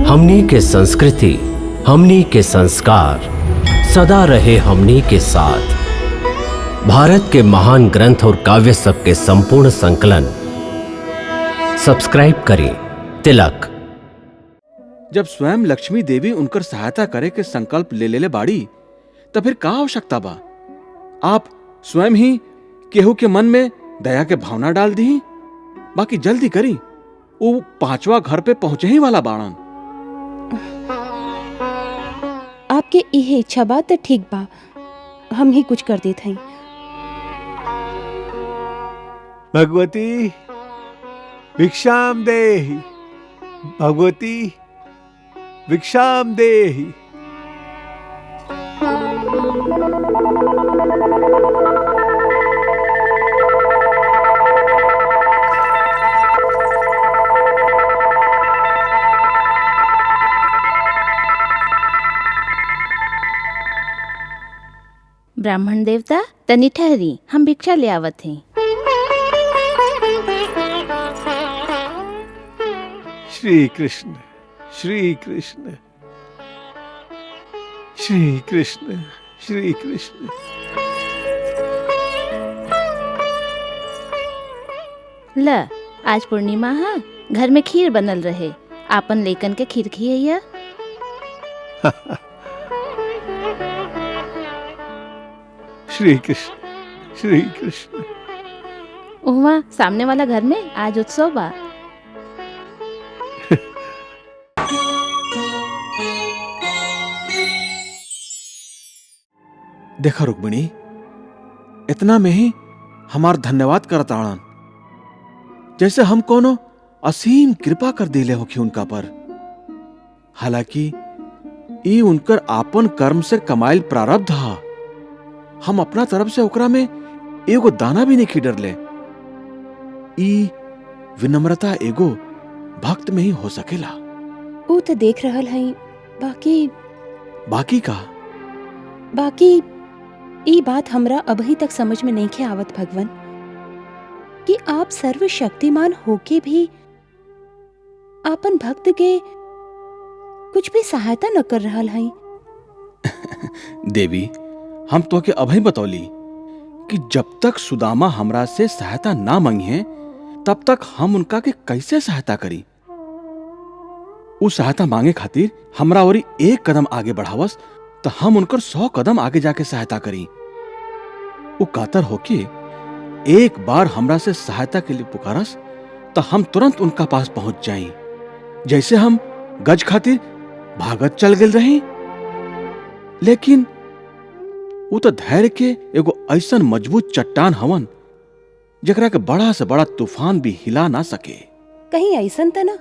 हमनी के संस्कृति, हमनी के संस्कार सदा रहे हमनी के साथ। भारत के महान ग्रंथ और काव्य सब के संपूर्ण संकलन सब्सक्राइब करें तिलक। जब स्वयं लक्ष्मी देवी उनकर सहायता करे के संकल्प ले लेले बाड़ी तो फिर का आवश्यकता बा? आप स्वयं ही केहू के मन में दया के भावना डाल दी। बाकी जल्दी करी, वो 5वां घर पे पहुंचे ही वाला बाणन। आपके इहे इच्छा बा त ठीक बा, हम ही कुछ कर देत हई। भगवती भिक्षाम देहि, भगवती भिक्षाम देहि। ब्राह्मण देवता तनी ठहरी, हम भिक्षा ले आवत हैं। श्री कृष्ण श्री कृष्ण श्री कृष्ण श्री कृष्ण। ल, आज पूर्णिमा है, घर में खीर बनल रहे, आपन लेकन के खीर खियैया। श्री कृष्ण श्री कृष्ण। उहवा सामने वाला घर में आज उत्सव बा। देखा रुक्मिणी, इतना में ही हमार धन्यवाद करताड़न, जैसे हम कोनो असीम कृपा कर दिले होखी उनका पर। हालांकि ई उनकर आपन कर्म से कमाइल प्रारब्ध हा। हम अपना तरफ से ओकरा में एगो दाना भी नहीं खिडरले। ई विनम्रता एगो भक्त में ही हो सकेला। ऊ तो देख रहल हई, बाकी का बाकी ई बात हमरा अभी तक समझ में नहीं आवत भगवान, कि आप सर्वशक्तिमान होके भी आपन भक्त के कुछ भी सहायता न कर रहल हई। देवी, हम तो के अभी बतौली कि जब तक सुदामा हमरा से सहायता ना मांगे तब तक हम उनका के कैसे सहायता करी। उस सहायता मांगे खातिर हमरा और एक कदम आगे बढ़ावस तो हम उनकर 100 कदम आगे जाके सहायता करी। वो कातर होके एक बार हमरा से सहायता के लिए पुकारस तो हम तुरंत उनका पास पहुंच जाई, जैसे हम गज खातिर भागत चल गए रही। लेकिन वो तो धैर्य के एगो ऐसन मजबूत चट्टान हवन जकरा के बड़ा से बड़ा तूफान भी हिला ना सके। कहीं ऐसन त ना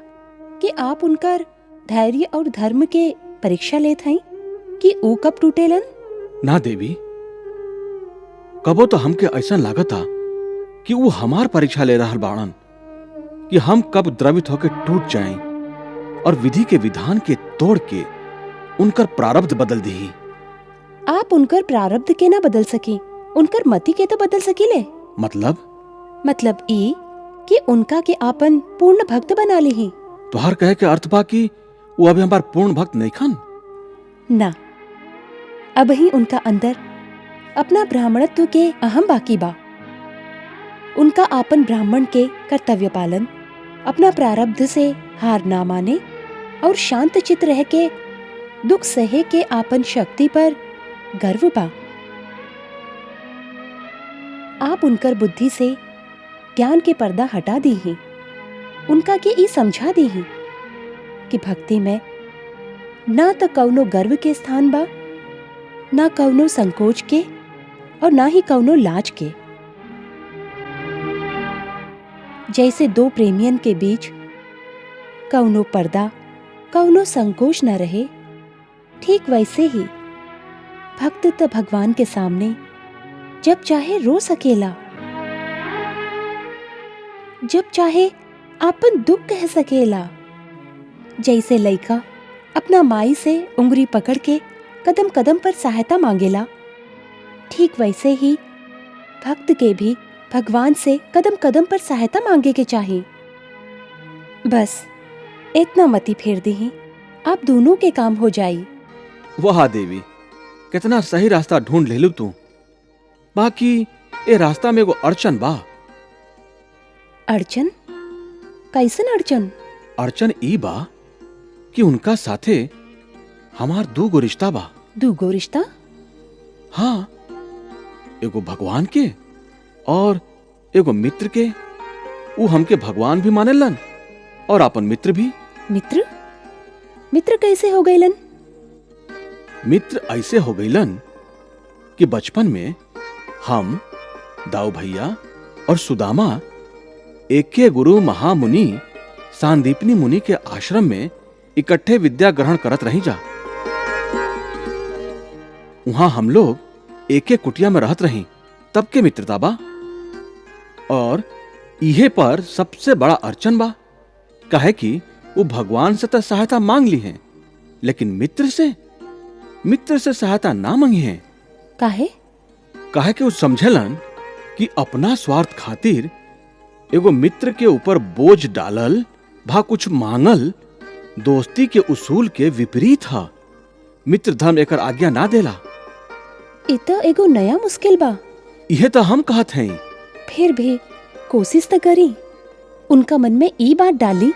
कि आप उनकर धैर्य और धर्म के परीक्षा लेत हई कि ऊ कब टूटेलन? ना देवी, कबो तो हमके ऐसा लागता कि वो हमार परीक्षा ले रहल बाड़न कि हम कब द्रवित होकर टूट जाएं और विधि के विधान के तोड़ के उनकर प्रारब्ध बदल दी। आप उनकर प्रारब्ध के ना बदल सकी, उनकर मति के तो बदल सकीले। मतलब ई कि उनका के आपन पूर्ण भक्त बना ली ही। तुहार कहे के अर्थ बा कि वो अभी हमार पूर्ण भक्त नहीं खन? ना, अब ही उनका अंदर अपना ब्राह्मणत्व के अहम बाकी बा। उनका आपन ब्राह्मण के कर्तव्य पालन, अपना प्रारब्ध से हार ना माने और शांत चित्त रह के दुख सहे के आपन शक्ति पर गर्व बा। आप उनकर बुद्धि से ज्ञान के पर्दा हटा दी ही, उनका के ई समझा दी ही कि भक्ति में ना तो कौनो गर्व के स्थान बा, ना कौनो संकोच के और ना ही कौनो लाज के। जैसे दो प्रेमियन के बीच कौनो पर्दा, कौनो संकोच न रहे, ठीक वैसे ही भक्त तो भगवान के सामने जब चाहे रो सकेला, जब चाहे आपन दुख कह सकेला। जैसे लइका अपना माई से उंगली पकड़ के कदम कदम पर सहायता मांगेला, ठीक वैसे ही भक्त के भी भगवान से कदम कदम पर सहायता मांगे के चाहिए। बस इतना मती फेर दी, आप दोनों के काम हो जाई। वाह देवी, कितना सही रास्ता ढूंढ ले लू तू। बाकी ए रास्ता में एगो अड़चन बा। अड़चन? कैसन अड़चन? अड़चन ई बा कि उनका साथे हमार दू गो रिश्ता बा। दूगो रिश्ता? हाँ, एगो भगवान के और एगो मित्र के। ऊ हमके भगवान भी मानेलन और अपन मित्र भी। मित्र? मित्र कैसे हो गईलन? मित्र ऐसे हो गईलन कि बचपन में हम, दाऊ भैया और सुदामा एके गुरु महामुनि सांदीपनी मुनि के आश्रम में इकट्ठे विद्या ग्रहण करत रही जा। वहां हम लोग एके कुटिया में रहत रही, तब के मित्रता बा। और इहे पर सबसे बड़ा अड़चन बा, काहे कि वो भगवान से तो सहायता मांग ली है, लेकिन मित्र से सहायता ना मांगी है। काहे? काहे कि वो समझलन कि अपना स्वार्थ खातिर एगो मित्र के ऊपर बोझ डालल भा कुछ मांगल दोस्ती के उसूल के विपरीत है। मित्र धर्म एकर आज्ञा ना देला। इ तो एगो नया मुश्किल बा। यह तो हम कहत हैं। फिर भी कोशिश तो करी। उनका मन में ई बात डाली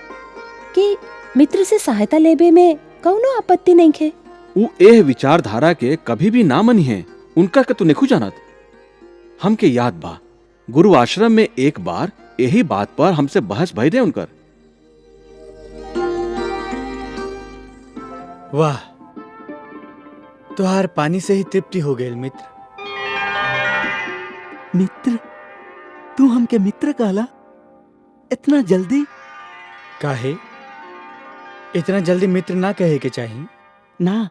कि मित्र से सहायता लेबे में कौनो आपत्ति नहीं है। उ एह विचारधारा के कभी भी ना मनी है। उनका के तू नेखू जानत। हमके याद बा, गुरु आश्रम में एक बार यही बात पर हमसे बहस भई दे उनकर। वाह, तुहार पानी से ही तृप्ति हो गई मित्र। मित्र? तू हमके मित्र कहला? इतना जल्दी? काहे? इतना जल्दी मित्र ना कहे के चाहिए। ना,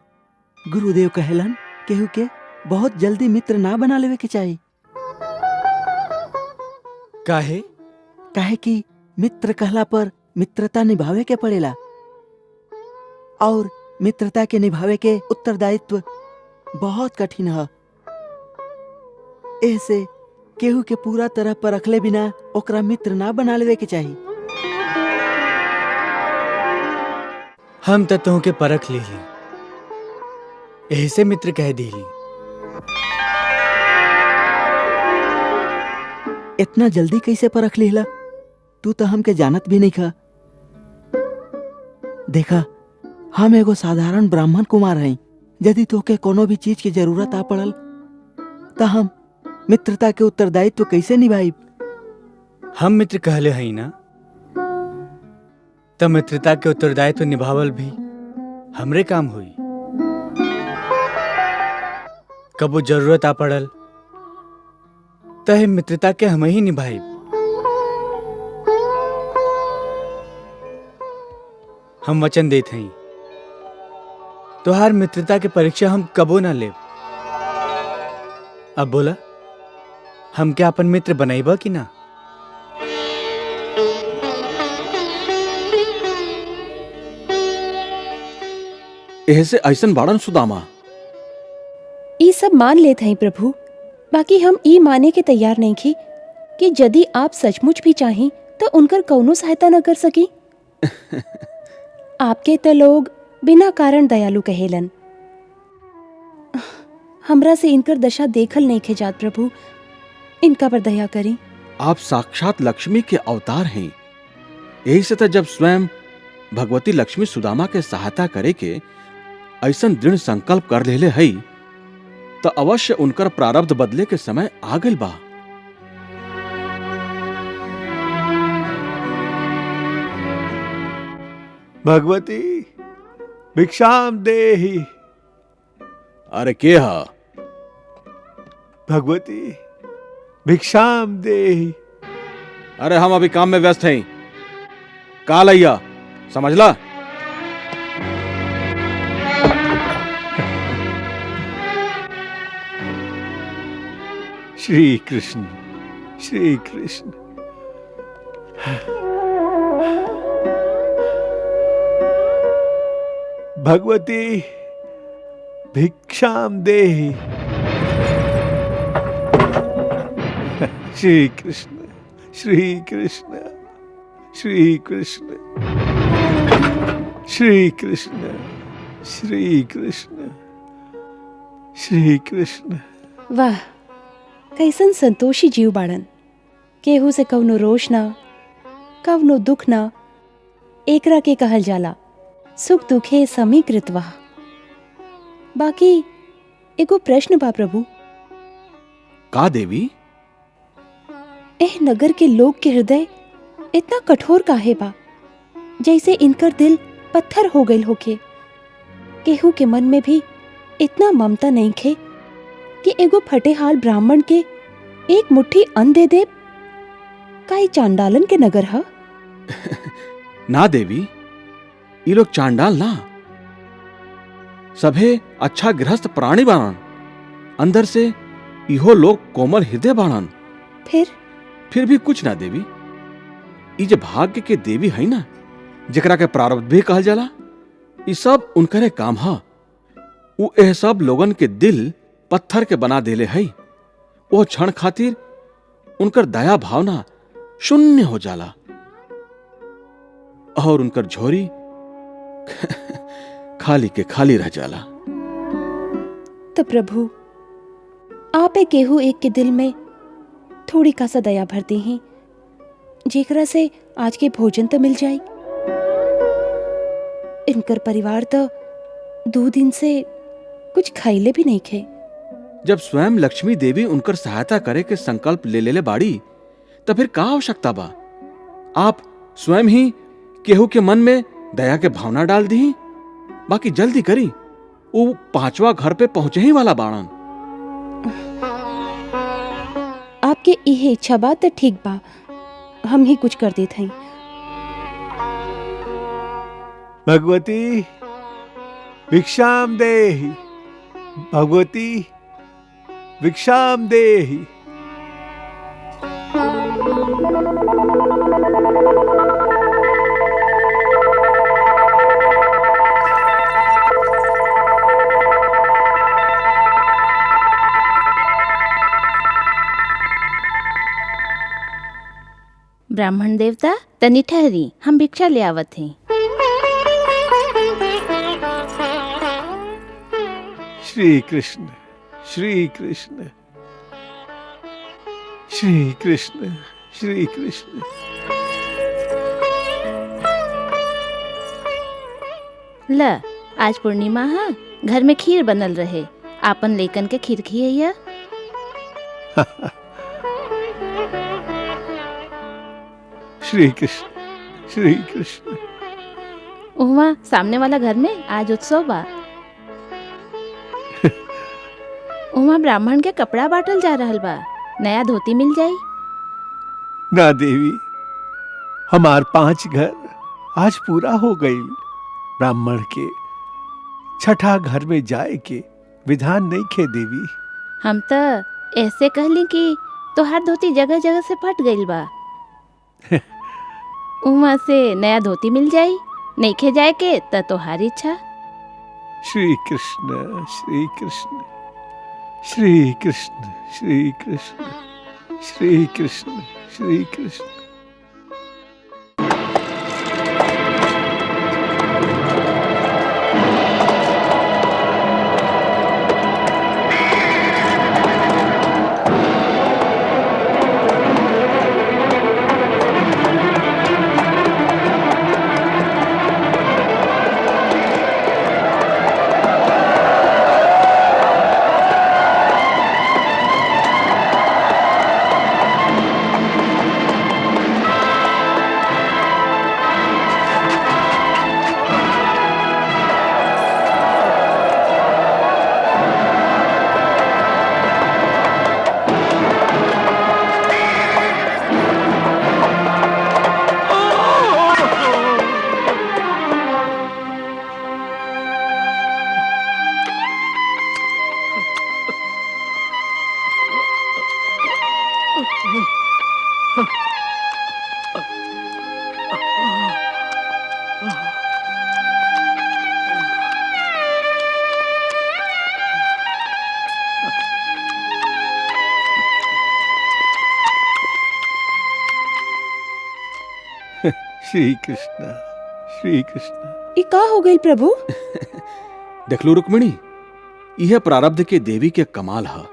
गुरुदेव कहलन केहू के बहुत जल्दी मित्र ना बना लेवे के चाहिए। काहे? काहे कि मित्र कहला पर मित्रता निभावे के पड़ेला, और मित्रता के निभावे के उत्तरदायित्व बहुत कठिन है। ऐसे केहू के पूरा तरह पर रखले बिना ओकरा मित्र ना बना लेवे के चाहिए। हम तो तुह के परख ली, ऐसे मित्र कह दीली। इतना जल्दी कैसे परख लीला? तू तो हमके जानत भी नहीं खा। देखा, हम एगो साधारण ब्राह्मण कुमार हई। यदि तोके कोनो भी चीज की जरूरत आ पड़ल तो हम मित्रता के उत्तरदायित्व कैसे निभाई? हम मित्र कहले हई ना, तो मित्रता के उत्तरदायित्व निभावल भी हमरे काम हुई। कबो जरूरत आ पड़ल तो हे मित्रता के हम ही निभाई। हम वचन देते हैं, तोहार मित्रता के परीक्षा हम कबो ना लेब। अब बोला, हम क्या अपन मित्र बनाइबा कि ना? ऐसे ऐसन बाड़न सुदामा। ई सब मान लेते हैं प्रभु, बाकी हम ई माने के तैयार नहीं थी कि यदि आप सचमुच भी चाहें तो उनकर कौनो सहायता न कर सकी। आपके तो लोग बिना कारण दयालु कहेलन। हमरा से इनकर दशा देखल नहीं खे जात प्रभु, इनका पर दया करी। आप साक्षात लक्ष्मी के अवतार हैं। यही से तो जब स्वयं भगवती लक्ष्मी सुदामा के सहायता करे के ऐसन दृढ़ संकल्प कर लेले हई, तो अवश्य उनकर प्रारब्ध बदले के समय आ गइल बा। भगवती भिक्षाम देहि। अरे के हा? भगवती भिक्षाम देहि। अरे हम अभी काम में व्यस्त हैं। काल आइया, समझला? श्री कृष्ण, श्री कृष्ण। भगवती भिक्षाम देहि। श्री कृष्ण, श्री कृष्ण, श्री कृष्ण, श्री कृष्ण। श्री कृष्ण, श्री कृष्ण। वाह, कैसन संतोषी जीव बाड़न। केहू से कवनो रोष ना, कवनो दुख ना। एकरा के कहल जाला सुख दुखे समीकृतवा। बाकी एगो प्रश्न बा प्रभु, का देवी? एह नगर के लोग के हृदय इतना कठोर काहे बा, जैसे इनकर दिल पत्थर हो गईल होखे। केहू के मन में भी इतना ममता नहीं खे कि एगो फटेहाल ब्राह्मण के एक मुट्ठी अन्न दे दे। का ई चांडालन के नगर ह? ना देवी, ये लोग चांडाल ना, सभे अच्छा गृहस्थ प्राणी बाणन। अंदर से इहो लोग कोमल हृदय बाणन। फिर भी कुछ ना देवी। ई जे भाग्य के देवी है ना, जेकरा के प्रारब्ध भी कहल जाला, ई सब उनकरे काम ह। उ एह सब लोगन के दिल पत्थर के बना देले है। वो क्षण खातिर उनकर दया भावना शून्य हो जाला और उनकर झोरी खाली के खाली रह जाला। तो प्रभु, आप केहू एक के दिल में थोड़ी का सा दया भर दी हैं, जेकरा से आज के भोजन तो मिल जाए। इनकर परिवार तो 2 दिन से कुछ खाइले भी नहीं खे। जब स्वयं लक्ष्मी देवी उनकर सहायता करे के संकल्प ले लेले बाड़ी, तो फिर का आवश्यकता बा? आप स्वयं ही केहू के मन में दया के भावना डाल दी। बाकी जल्दी करी, वो 5वां घर पे पहुंचे ही वाला बाणन। आपके इहे इच्छा बा तो ठीक बा, हम ही कुछ कर देत हई। भगवती भिक्षाम देहि, भगवती भिक्षाम देहि। ब्राह्मण देवता तनी ठहरी, हम भिक्षा ले आवत हैं। श्री कृष्ण, श्री कृष्ण, श्री कृष्ण, श्री कृष्ण। ल, आज पूर्णिमा है, घर में खीर बनल रहे। आपन लेकन के खीर खियैया। श्री कृष्ण, श्री कृष्ण। उहवा सामने वाला घर में आज उत्सव बा। उहवा ब्राह्मण के कपड़ा बांटल जा रहल बा, नया धोती मिल जाई। ना देवी, हमार 5 घर आज पूरा हो गई। ब्राह्मण के छठा घर में जाए के विधान नहीं खे देवी। हम तो ऐसे कहली कि तोहार धोती जगह जगह से फट गईल बा। उहवा से नया धोती मिल जाई। नहीं खे जाए के त तोहारी इच्छा। श्री कृष्ण, श्री कृष्ण, श्री कृष्ण, श्री कृष्ण, श्री कृष्ण, श्री कृष्ण। श्री कृष्ण, श्री कृष्ण। ई का हो गई प्रभु? देखलू रुक्मिणी, यह प्रारब्ध के देवी के कमाल है।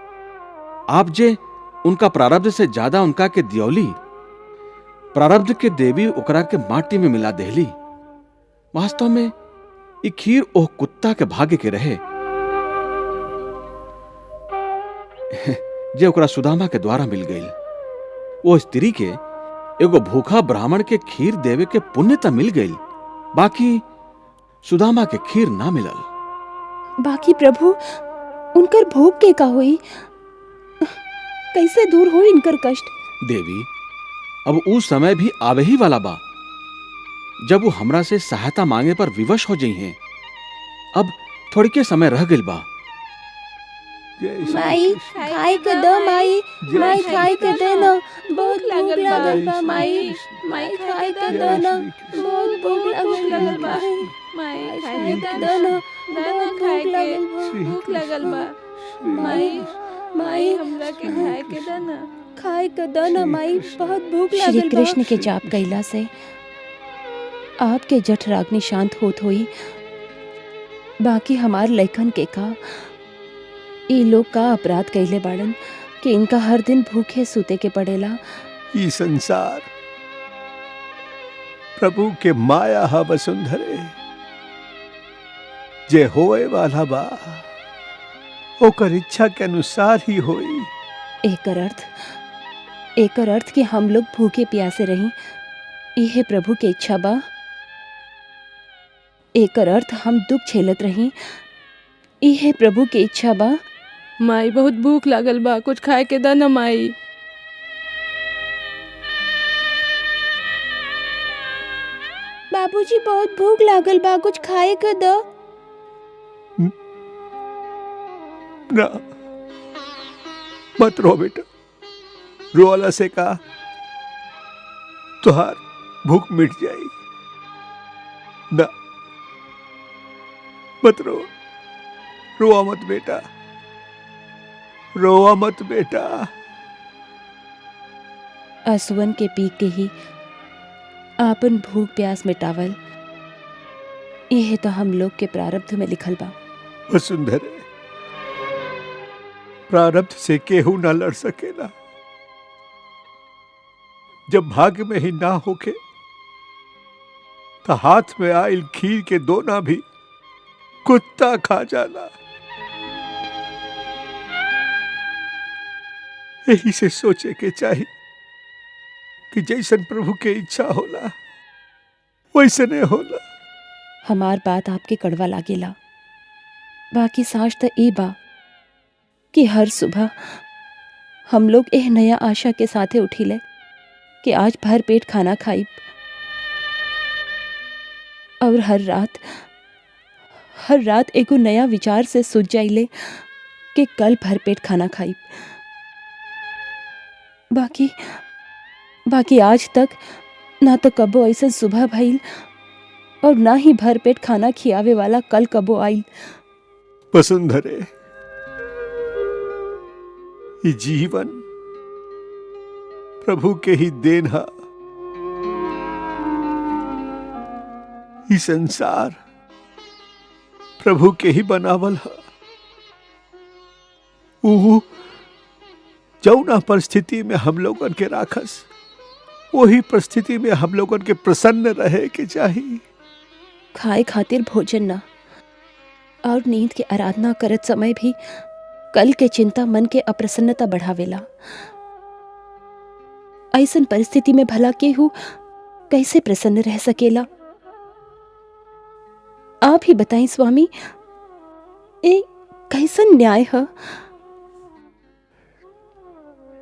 आप जे उनका प्रारब्ध से ज्यादा उनका के दियौली, प्रारब्ध के देवी ओकरा के माटी में मिला देहली। वास्तव में ई खीर ओह कुत्ता के भाग्य के रहे जे ओकरा सुदामा के द्वारा मिल गई। वो स्त्री के एगो भूखा ब्राह्मण के खीर देवे के पुण्य त मिल गई, बाकी सुदामा के खीर ना मिलल। बाकी प्रभु, उनकर भोग के का हुई? कैसे दूर हुई इनकर कष्ट? देवी, अब ऊ समय भी आवे ही वाला बा जब वो हमरा से सहायता मांगे पर विवश हो जाई हैं। अब थोड़ी के समय रह गइल बा। माई खाए के दो, माई माई खाए के दे ना, बहुत भूख लागल बा। माई माई खाए के दो ना, बहुत भूख लागल बा। माई खाए के दो ना, बहुत भूख लागल बा। माई माई हमरा के खाए के दो ना, खाए के दो ना माई, बहुत भूख लागल बा। श्री कृष्ण के जाप कैला से आपके जठराग्नि शांत होत हुई। बाकी हमार लइकन के का, ई लोग का अपराध कैले बाड़न कि इनका हर दिन भूखे सूते के पड़ेला। ई संसार प्रभु के माया हा वसुंधरे, जे होए वाला बा ओकर इच्छा के अनुसार ही होई। एकर अर्थ कि हम लोग भूखे प्यासे रही, यह प्रभु के इच्छा बा। एकर अर्थ हम दुख झेलत रही, यह प्रभु के इच्छा बा। माई बहुत भूख लागल बा, कुछ खाए के दा ना माई। बाबूजी बहुत भूख लागल बा, कुछ खाए के दो। ना मत रो बेटा, रोला से का तुहार भूख मिट जाई। ना मत रो, रोआ मत बेटा, रोआ मत बेटा। असुवन के पी के ही आपन भूख प्यास मिटावल, यह तो हम लोग के प्रारब्ध में लिखल बा। वसुंधरे, प्रारब्ध से केहू ना लड़ सकेला। जब भाग्य में ही ना होके तो हाथ में आइल खीर के दोना भी कुत्ता खा जाला। यही से सोचे के चाहिए कि जैसन प्रभु के इच्छा होला वैसने होला। हमार बात आपके कड़वा लागेला, बाकी साच तो ई बा कि हर सुबह हम लोग एह नया आशा के साथे उठिले कि आज भर पेट खाना खाइब, और हर रात एगो नया विचार से सुझ जाइले कि कल भर पेट खाना खाइब। बाकी आज तक ना तो कबो ऐसा सुबह भइल और ना ही भर पेट खाना खियावे वाला कल कबो आइल। वसुंधरे, ये जीवन प्रभु के ही देन है। ये संसार प्रभु के ही बनावल है। वो जौना परिस्थिति में हम लोगन के राखस, वही परिस्थिति में हम लोगन के प्रसन्न रहे के चाहिए। खाए खातिर भोजन ना और नींद के आराधना करत समय भी कल के चिंता मन के अप्रसन्नता बढ़ावेला। ऐसन परिस्थिति में भला केहू कैसे प्रसन्न रह सकेला? आप ही बताएं स्वामी, ए कैसन न्याय है?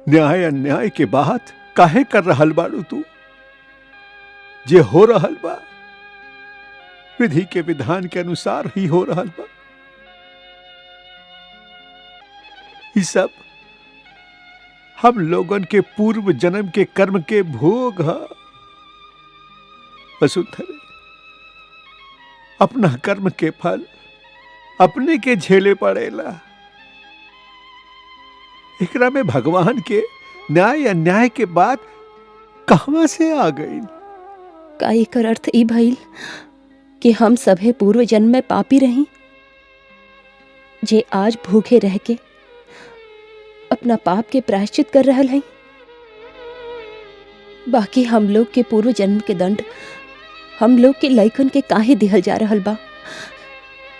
न्याय अन्याय के बात काहे कर रहल बाड़ू तू? जे हो रहल बा विधि के विधान के अनुसार ही हो रहल बा। ये सब हम लोगन के पूर्व जन्म के कर्म के भोग है। वसुंधरे, अपना कर्म के फल अपने के झेले पड़ेला। एकरा में भगवान के न्याय अन्याय के बात कहां से आ गई? का एकर अर्थ ई भइल कि हम सभे पूर्व जन्म में पापी रही जे आज भूखे रह के अपना पाप के प्रायश्चित कर रहल हैं। बाकी हम लोग के पूर्व जन्म के दंड हम लोग के लइकन के काहे दिहल जा रहल बा?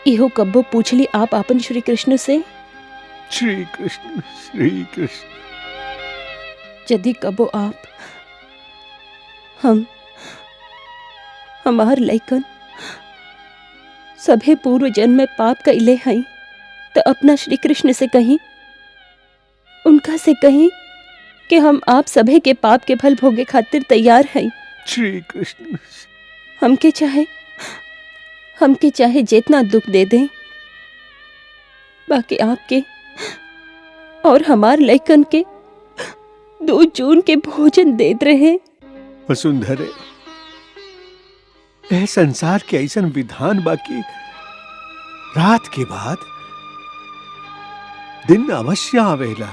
इहो कब्बो पूछली आप आपन श्री कृष्ण से? श्री कृष्ण, श्री कृष्ण। यदि कबो आप हमार लइकन सभे पूर्व जन्म में पाप कइले हैं तो अपना श्री कृष्ण से कहीं, उनका से कहीं कि हम आप सभे के पाप के फल भोगे खातिर तैयार हैं। श्री कृष्ण। हमके चाहे जितना दुख दे दें, बाकी आपके और हमार लइकन के 2 जून के भोजन देत रहे। वसुंधरे, यह संसार के ऐसन विधान बाकी रात के बाद दिन अवश्य आवेला।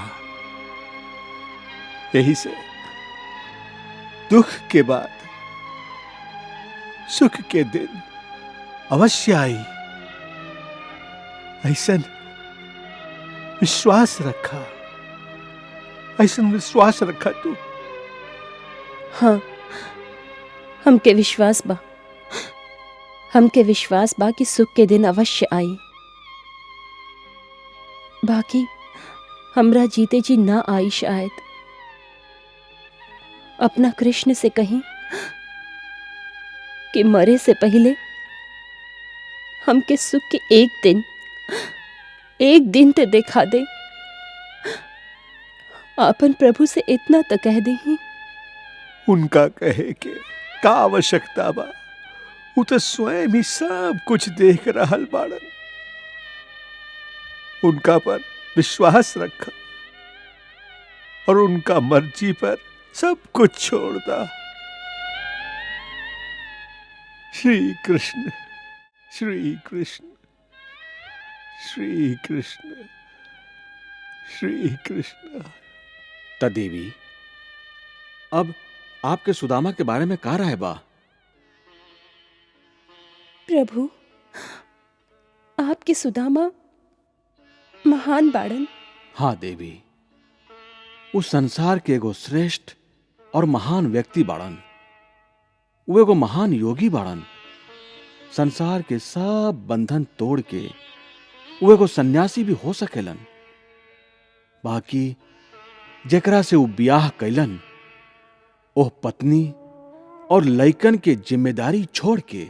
यही से दुख के बाद सुख के दिन अवश्य आई। ऐसन विश्वास रखा, ऐसन विश्वास रखा तू। हाँ, हमके विश्वास बा कि सुख के दिन अवश्य आई। बाकी हमरा जीते जी ना आई शायद। अपना कृष्ण से कहीं कि मरे से पहले हमके सुख के एक दिन तो दिखा दे। आपन प्रभु से इतना तो कह दे ही। उनका कहे के का आवश्यकता बा? वो तो स्वयं ही सब कुछ देख रहल बाड़न। उनका पर विश्वास रखा और उनका मर्जी पर सब कुछ छोड़ दा। श्री कृष्ण, श्री कृष्ण, श्री कृष्ण, श्री कृष्ण। देवी, अब आपके सुदामा के बारे में का राय बा? प्रभु, आपके सुदामा महान बाड़न। हाँ देवी, उस संसार के एगो श्रेष्ठ और महान व्यक्ति बाड़न। वो एगो महान योगी बाड़न। संसार के सब बंधन तोड़ के वो एगो सन्यासी भी हो सकेलन। बाकी जेकरा से वो ब्याह कैलन, ओह पत्नी और लइकन के जिम्मेदारी छोड़ के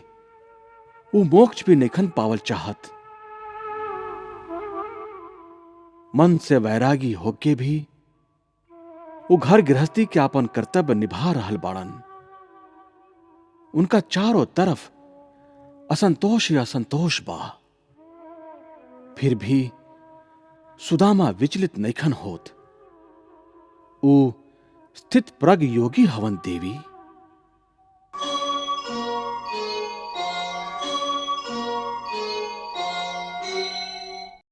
वो मोक्ष भी नइखन पावल चाहत। मन से वैरागी होके भी वो घर गृहस्थी के अपन कर्तव्य निभा रहल बाड़न। उनका चारों तरफ असंतोष ही असंतोष बा। फिर भी सुदामा विचलित नइखन होत। वो स्थित प्रज्ञ योगी हवन देवी।